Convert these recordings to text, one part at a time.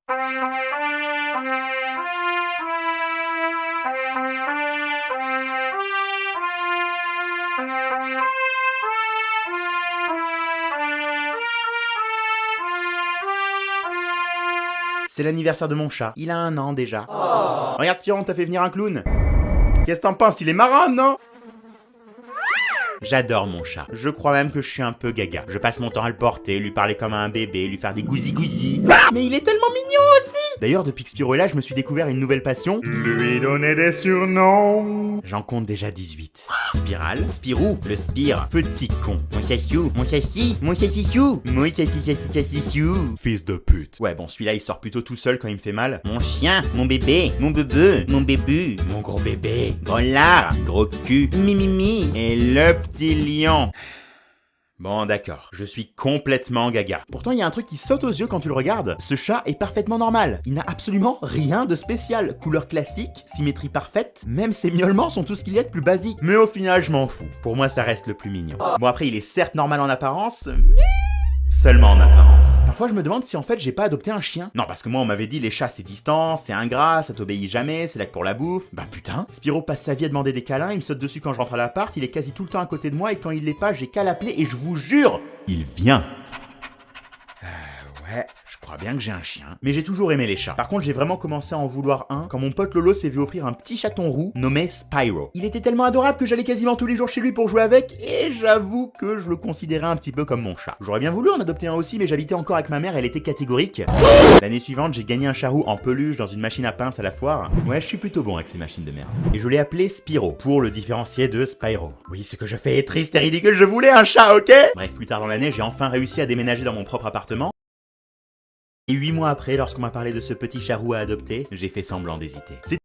C'est l'anniversaire de mon chat, il a 1 an déjà. Oh. Regarde Spiro, on t'a fait venir un clown. Qu'est-ce que t'en penses, il est marrant, non? J'adore mon chat. Je crois même que je suis un peu gaga. Je passe mon temps à le porter, lui parler comme à un bébé, lui faire des gousi-gousi. Mais il est tellement mignon aussi! D'ailleurs, depuis que Spiro est là, je me suis découvert une nouvelle passion. Lui donner des surnoms. J'en compte déjà 18. Spirale, Spirou, le Spire, petit con. Mon chachou, mon chachi, mon chachichou, mon chachichou. Fils de pute. Ouais, bon, celui-là, il sort plutôt tout seul quand il me fait mal. Mon chien, mon bébé, mon bebeu, mon bébu, mon gros bébé, gros lard, gros cul, mimimi, et le petit lion. Bon d'accord, je suis complètement gaga. Pourtant il y a un truc qui saute aux yeux quand tu le regardes. Ce chat est parfaitement normal. Il n'a absolument rien de spécial. Couleur classique, symétrie parfaite, même ses miaulements sont tout ce qu'il y a de plus basique. Mais au final je m'en fous. Pour moi ça reste le plus mignon. Bon après il est certes normal en apparence, mais seulement en apparence. Parfois je me demande si en fait j'ai pas adopté un chien. Non parce que moi on m'avait dit les chats c'est distant, c'est ingrat, ça t'obéit jamais, c'est là que pour la bouffe. Bah putain, Spiro passe sa vie à demander des câlins, il me saute dessus quand je rentre à l'appart, il est quasi tout le temps à côté de moi et quand il l'est pas j'ai qu'à l'appeler et je vous jure, il vient. Ouais, je crois bien que j'ai un chien. Mais j'ai toujours aimé les chats. Par contre, j'ai vraiment commencé à en vouloir un quand mon pote Lolo s'est vu offrir un petit chaton roux nommé Spyro. Il était tellement adorable que j'allais quasiment tous les jours chez lui pour jouer avec et j'avoue que je le considérais un petit peu comme mon chat. J'aurais bien voulu en adopter un aussi, mais j'habitais encore avec ma mère, elle était catégorique. L'année suivante, j'ai gagné un chat roux en peluche dans une machine à pince à la foire. Ouais, je suis plutôt bon avec ces machines de merde. Et je l'ai appelé Spiro pour le différencier de Spyro. Oui, ce que je fais est triste et ridicule, je voulais un chat, ok? Bref, plus tard dans l'année, j'ai enfin réussi à déménager dans mon propre appartement. Et 8 mois après, lorsqu'on m'a parlé de ce petit chat roux à adopter, j'ai fait semblant d'hésiter. C'était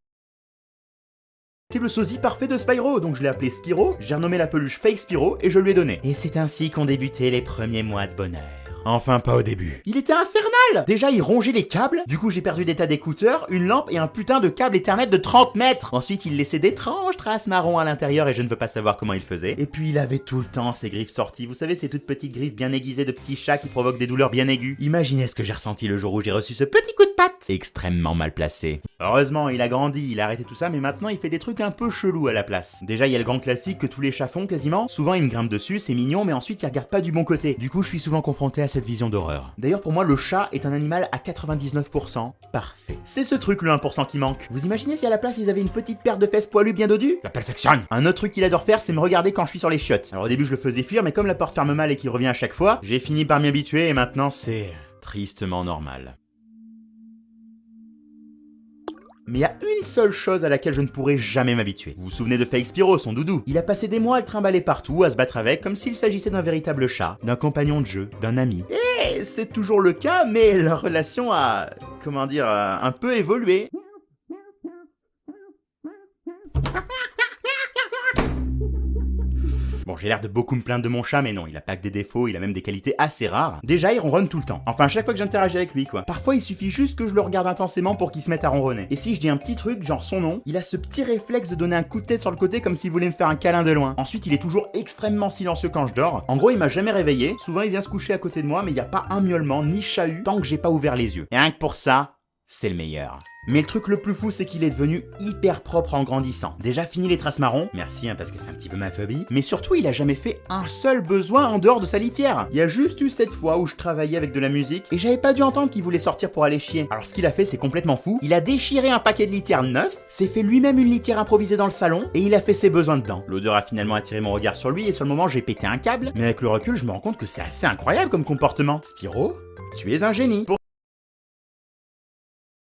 le sosie parfait de Spyro, donc je l'ai appelé Spiro, j'ai renommé la peluche Fake Spiro et je lui ai donné. Et c'est ainsi qu'ont débuté les premiers mois de bonheur. Enfin pas au début. Il était infernal! Déjà il rongeait les câbles, du coup j'ai perdu des tas d'écouteurs, une lampe et un putain de câble Ethernet de 30 mètres. Ensuite il laissait d'étranges traces marron à l'intérieur et je ne veux pas savoir comment il faisait. Et puis il avait tout le temps ses griffes sorties, vous savez ces toutes petites griffes bien aiguisées de petits chats qui provoquent des douleurs bien aiguës. Imaginez ce que j'ai ressenti le jour où j'ai reçu ce petit coup de patte. Extrêmement mal placé. Heureusement il a grandi, il a arrêté tout ça mais maintenant il fait des trucs un peu chelous à la place. Déjà il y a le grand classique que tous les chats font quasiment. Souvent il me grimpe dessus, c'est mignon mais ensuite il regarde pas du bon côté. Du coup je suis souvent confronté à cette vision d'horreur. D'ailleurs pour moi le chat est un animal à 99% parfait. C'est ce truc le 1% qui manque. Vous imaginez si à la place ils avaient une petite paire de fesses poilues bien dodues? La perfection. Un autre truc qu'il adore faire c'est me regarder quand je suis sur les chiottes. Alors au début je le faisais fuir mais comme la porte ferme mal et qu'il revient à chaque fois, j'ai fini par m'y habituer et maintenant c'est tristement normal. Mais il y a une seule chose à laquelle je ne pourrai jamais m'habituer. Vous vous souvenez de Fake Spiro, son doudou? Il a passé des mois à le trimballer partout, à se battre avec, comme s'il s'agissait d'un véritable chat, d'un compagnon de jeu, d'un ami. Et c'est toujours le cas, mais leur relation a, comment dire, un peu évolué. Bon, j'ai l'air de beaucoup me plaindre de mon chat, mais non, il a pas que des défauts, il a même des qualités assez rares. Déjà, il ronronne tout le temps. Enfin, à chaque fois que j'interagis avec lui, quoi. Parfois, il suffit juste que je le regarde intensément pour qu'il se mette à ronronner. Et si je dis un petit truc, genre son nom, il a ce petit réflexe de donner un coup de tête sur le côté comme s'il voulait me faire un câlin de loin. Ensuite, il est toujours extrêmement silencieux quand je dors. En gros, il m'a jamais réveillé. Souvent, il vient se coucher à côté de moi, mais il y a pas un miaulement, ni chahut, tant que j'ai pas ouvert les yeux. Et rien que pour ça, c'est le meilleur. Mais le truc le plus fou, c'est qu'il est devenu hyper propre en grandissant. Déjà fini les traces marron, merci parce que c'est un petit peu ma phobie, mais surtout il a jamais fait un seul besoin en dehors de sa litière. Il y a juste eu cette fois où je travaillais avec de la musique et j'avais pas dû entendre qu'il voulait sortir pour aller chier. Alors ce qu'il a fait c'est complètement fou, il a déchiré un paquet de litière neuf, s'est fait lui-même une litière improvisée dans le salon et il a fait ses besoins dedans. L'odeur a finalement attiré mon regard sur lui et sur le moment j'ai pété un câble, mais avec le recul je me rends compte que c'est assez incroyable comme comportement. Spiro, tu es un génie.